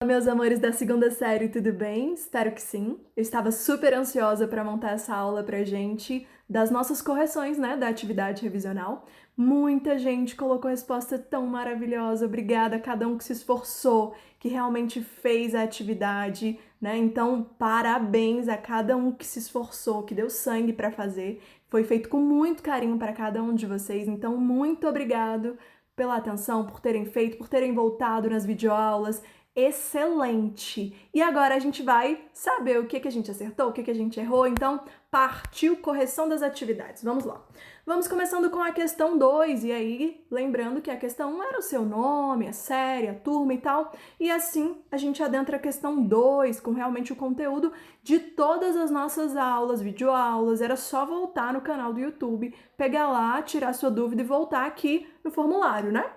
Meus amores da segunda série, tudo bem? Espero que sim. Eu estava super ansiosa para montar essa aula pra gente das nossas correções, né, da atividade revisional. Muita gente colocou resposta tão maravilhosa. Obrigada a cada um que se esforçou, que realmente fez a atividade, né? Então, parabéns a cada um que se esforçou, que deu sangue para fazer. Foi feito com muito carinho para cada um de vocês. Então, muito obrigado pela atenção, por terem feito, por terem voltado nas videoaulas. Excelente! E agora a gente vai saber o que a gente acertou, o que a gente errou, então partiu correção das atividades. Vamos lá. Vamos começando com a questão 2, e aí lembrando que a questão 1 era o seu nome, a série, a turma e tal, e assim a gente adentra a questão 2 com realmente o conteúdo de todas as nossas aulas, videoaulas. Era só voltar no canal do YouTube, pegar lá, tirar sua dúvida e voltar aqui no formulário, né?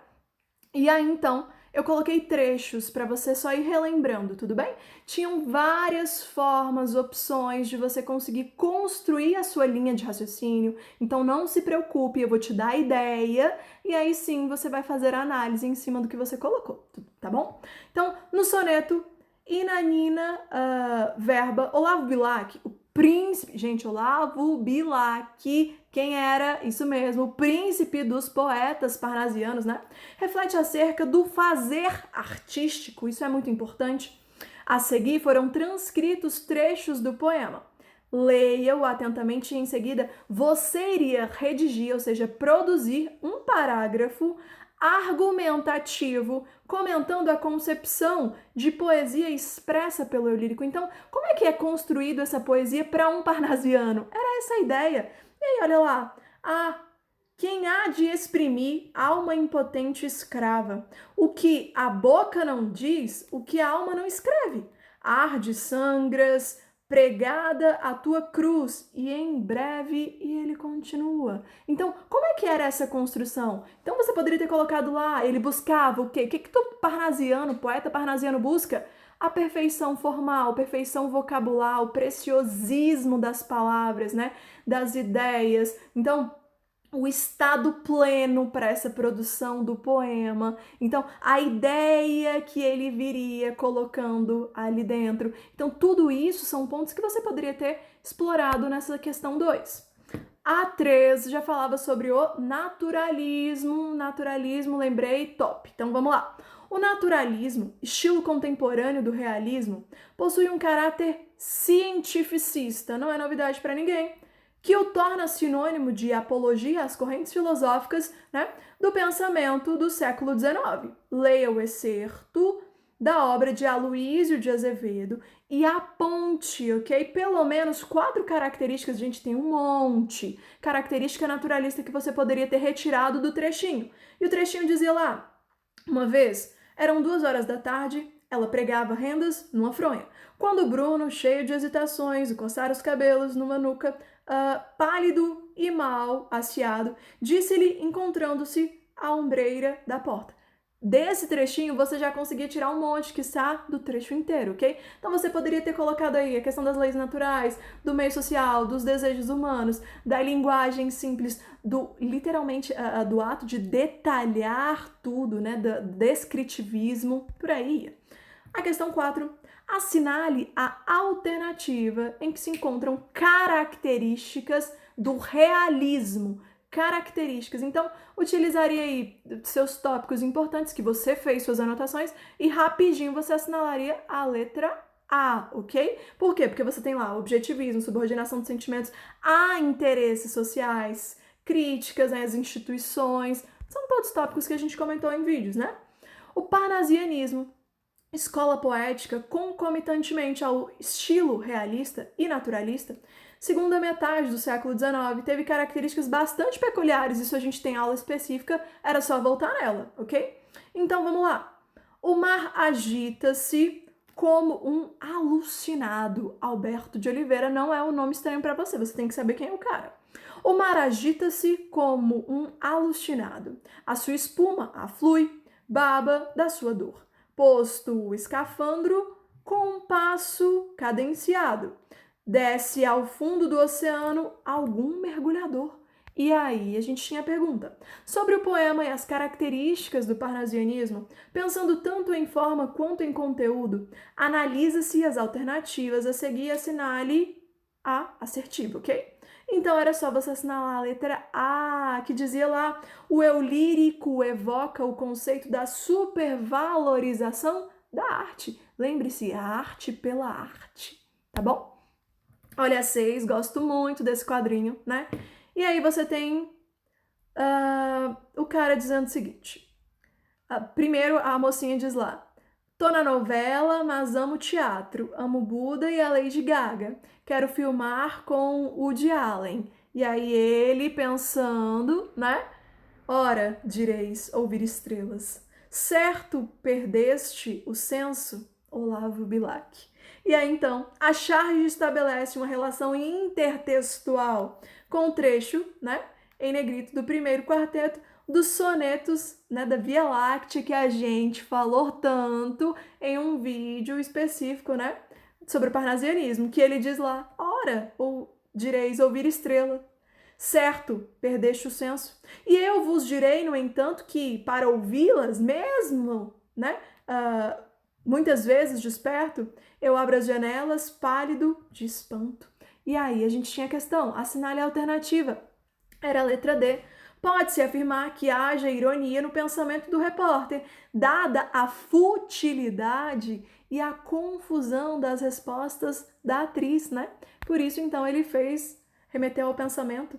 E aí, então, eu coloquei trechos para você só ir relembrando, tudo bem? Tinham várias formas, opções de você conseguir construir a sua linha de raciocínio, então não se preocupe, eu vou te dar a ideia e aí sim você vai fazer a análise em cima do que você colocou, tá bom? Então, no soneto, Inanina, verba, Olavo Bilac, o príncipe, gente, Olavo Bilac, quem era, isso mesmo, o príncipe dos poetas parnasianos, né? Reflete acerca do fazer artístico, isso é muito importante. A seguir foram transcritos trechos do poema. Leia-o atentamente e em seguida você iria redigir, ou seja, produzir um parágrafo argumentativo, comentando a concepção de poesia expressa pelo eu lírico. Então, como é que é construído essa poesia para um parnasiano? Era essa a ideia. E aí, olha lá. Quem há de exprimir alma impotente escrava? O que a boca não diz, o que a alma não escreve. Arde, sangras, pregada a tua cruz, e em breve, e ele continua. Então, como é que era essa construção? Então, você poderia ter colocado lá, ele buscava o quê? O que o parnasiano, poeta parnasiano busca? A perfeição formal, perfeição vocabular, o preciosismo das palavras, né? Das ideias. Então, o estado pleno para essa produção do poema. Então, a ideia que ele viria colocando ali dentro. Então, tudo isso são pontos que você poderia ter explorado nessa questão 2. A 3 já falava sobre o naturalismo. Naturalismo, lembrei, top. Então, vamos lá. O naturalismo, estilo contemporâneo do realismo, possui um caráter cientificista, não é novidade para ninguém, que o torna sinônimo de apologia às correntes filosóficas, né, do pensamento do século XIX. Leia o excerto da obra de Aloísio de Azevedo e aponte, ok? Pelo menos 4 características, a gente tem um monte. Característica naturalista que você poderia ter retirado do trechinho. E o trechinho dizia lá, uma vez, eram 2 horas da tarde, ela pregava rendas numa fronha. Quando Bruno, cheio de hesitações, coçar os cabelos numa nuca, pálido e mal asseado, disse-lhe, encontrando-se à ombreira da porta. Desse trechinho, você já conseguia tirar um monte, quiçá, do trecho inteiro, ok? Então você poderia ter colocado aí a questão das leis naturais, do meio social, dos desejos humanos, da linguagem simples, literalmente, do ato de detalhar tudo, né? Do descritivismo, por aí. A questão 4, assinale a alternativa em que se encontram características do realismo. Características. Então, utilizaria aí seus tópicos importantes que você fez suas anotações e rapidinho você assinalaria a letra A, ok? Por quê? Porque você tem lá objetivismo, subordinação de sentimentos a interesses sociais, críticas às instituições, são todos tópicos que a gente comentou em vídeos, né? O parnasianismo, escola poética concomitantemente ao estilo realista e naturalista, segunda metade do século XIX, teve características bastante peculiares, isso a gente tem aula específica, era só voltar nela, ok? Então vamos lá. O mar agita-se como um alucinado. Alberto de Oliveira não é um nome estranho para você, você tem que saber quem é o cara. O mar agita-se como um alucinado. A sua espuma aflui, baba da sua dor. Posto o escafandro com um passo cadenciado. Desce ao fundo do oceano algum mergulhador. E aí, a gente tinha a pergunta sobre o poema e as características do parnasianismo, pensando tanto em forma quanto em conteúdo, analisa-se as alternativas a seguir e assinale a assertiva, ok? Então era só você assinalar a letra A, que dizia lá: o eu lírico evoca o conceito da supervalorização da arte. Lembre-se, a arte pela arte, tá bom? Olha, 6, gosto muito desse quadrinho, né? E aí você tem o cara dizendo o seguinte. Primeiro, a mocinha diz lá: tô na novela, mas amo teatro. Amo Buda e a Lady Gaga. Quero filmar com o Woody Allen. E aí ele pensando, né? Ora, direis, ouvir estrelas. Certo perdeste o senso? Olavo Bilac. E aí então, a charge estabelece uma relação intertextual com o trecho, né, em negrito do primeiro quarteto dos sonetos, né, da Via Láctea que a gente falou tanto em um vídeo específico, né, sobre o parnasianismo, que ele diz lá: ora, ou direis ouvir estrela. Certo, perdeste o senso. E eu vos direi, no entanto, que para ouvi-las mesmo, né, muitas vezes desperto, eu abro as janelas pálido de espanto. E aí a gente tinha a questão, assinale a alternativa. Era a letra D. Pode-se afirmar que haja ironia no pensamento do repórter, dada a futilidade e a confusão das respostas da atriz, né? Por isso, então, ele remeteu ao pensamento.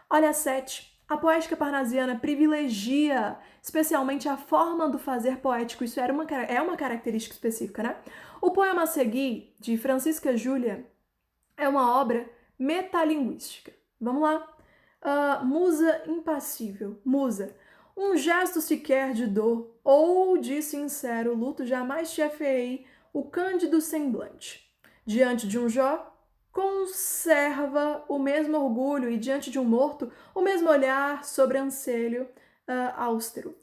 Olha, 7. A poética parnasiana privilegia especialmente a forma do fazer poético. Isso é uma característica específica, né? O poema a seguir, de Francisca Júlia, é uma obra metalinguística. Vamos lá? Musa impassível. Musa. Um gesto sequer de dor ou de sincero luto jamais te afeei o cândido semblante. Diante de um Jó, conserva o mesmo orgulho e diante de um morto, o mesmo olhar sobrancelho austero.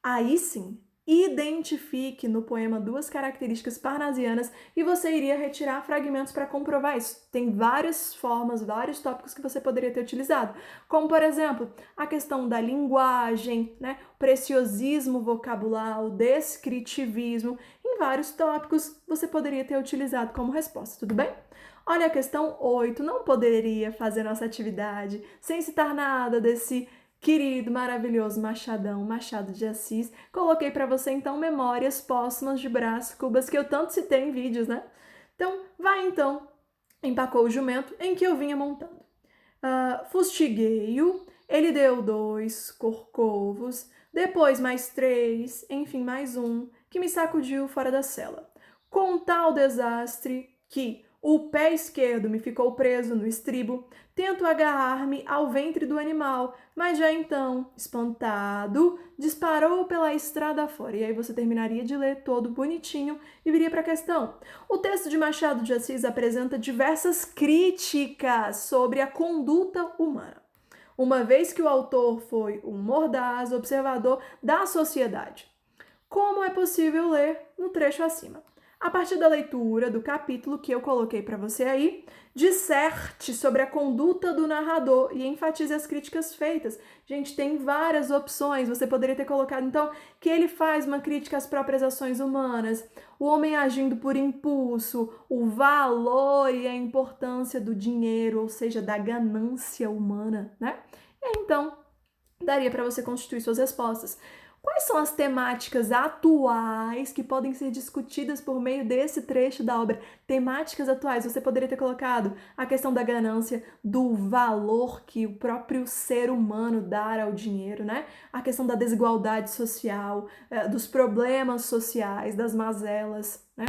Aí sim, identifique no poema duas características parnasianas e você iria retirar fragmentos para comprovar isso. Tem várias formas, vários tópicos que você poderia ter utilizado, como por exemplo, a questão da linguagem, né, preciosismo vocabular, o descritivismo, em vários tópicos você poderia ter utilizado como resposta, tudo bem? Olha a questão 8, não poderia fazer nossa atividade sem citar nada desse querido, maravilhoso Machado de Assis. Coloquei para você, então, Memórias Póstumas de Brás Cubas, que eu tanto citei em vídeos, né? Então, vai então. Empacou o jumento em que eu vinha montando. Fustiguei-o, ele deu 2 corcovos, depois mais 3, enfim, mais um, que me sacudiu fora da cela. Com tal desastre que o pé esquerdo me ficou preso no estribo, tento agarrar-me ao ventre do animal, mas já então, espantado, disparou pela estrada fora. E aí você terminaria de ler todo bonitinho e viria para a questão. O texto de Machado de Assis apresenta diversas críticas sobre a conduta humana, uma vez que o autor foi um mordaz observador da sociedade. Como é possível ler no trecho acima? A partir da leitura do capítulo que eu coloquei para você aí, disserte sobre a conduta do narrador e enfatize as críticas feitas. Gente, tem várias opções. Você poderia ter colocado, então, que ele faz uma crítica às próprias ações humanas, o homem agindo por impulso, o valor e a importância do dinheiro, ou seja, da ganância humana, né? E então, daria para você constituir suas respostas. Quais são as temáticas atuais que podem ser discutidas por meio desse trecho da obra? Temáticas atuais, você poderia ter colocado a questão da ganância, do valor que o próprio ser humano dá ao dinheiro, né? A questão da desigualdade social, dos problemas sociais, das mazelas, né?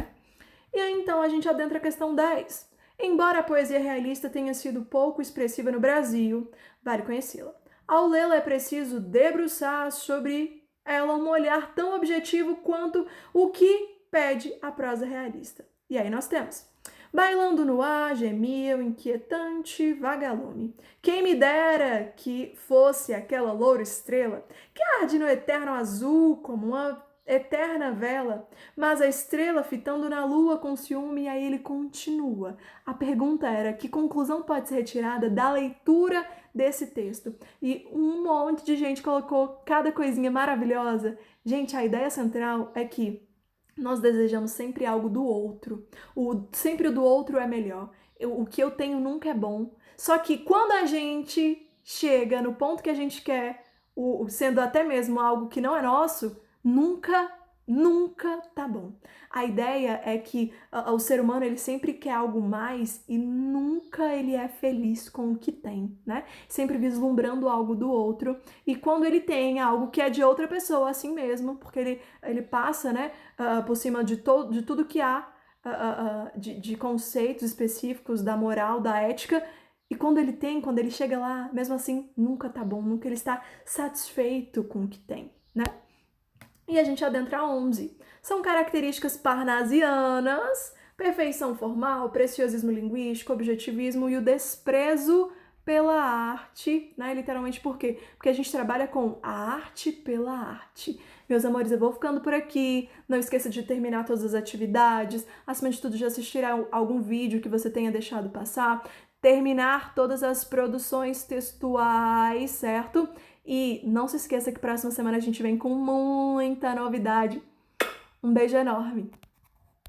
E aí então a gente adentra a questão 10. Embora a poesia realista tenha sido pouco expressiva no Brasil, vale conhecê-la. Ao lê-la é preciso debruçar sobre ela um olhar tão objetivo quanto o que pede a prosa realista. E aí nós temos: bailando no ar, gemia o inquietante vagalume. Quem me dera que fosse aquela loura estrela que arde no eterno azul como uma eterna vela, mas a estrela fitando na lua com ciúme, e aí ele continua. A pergunta era: que conclusão pode ser retirada da leitura desse texto. E um monte de gente colocou cada coisinha maravilhosa. Gente, a ideia central é que nós desejamos sempre algo do outro. Sempre o do outro é melhor. O que eu tenho nunca é bom. Só que quando a gente chega no ponto que a gente quer, sendo até mesmo algo que não é nosso, nunca tá bom. A ideia é que o ser humano ele sempre quer algo mais e nunca ele é feliz com o que tem, né? Sempre vislumbrando algo do outro. E quando ele tem algo que é de outra pessoa, assim mesmo, porque ele passa, né, por cima de tudo que há de conceitos específicos da moral, da ética. E quando ele chega lá, mesmo assim, nunca tá bom, nunca ele está satisfeito com o que tem, né? E a gente adentra a 11. São características parnasianas, perfeição formal, preciosismo linguístico, objetivismo e o desprezo pela arte, né? Literalmente por quê? Porque a gente trabalha com a arte pela arte. Meus amores, eu vou ficando por aqui. Não esqueça de terminar todas as atividades. Acima de tudo, de assistir a algum vídeo que você tenha deixado passar. Terminar todas as produções textuais, certo? E não se esqueça que próxima semana a gente vem com muita novidade. Um beijo enorme!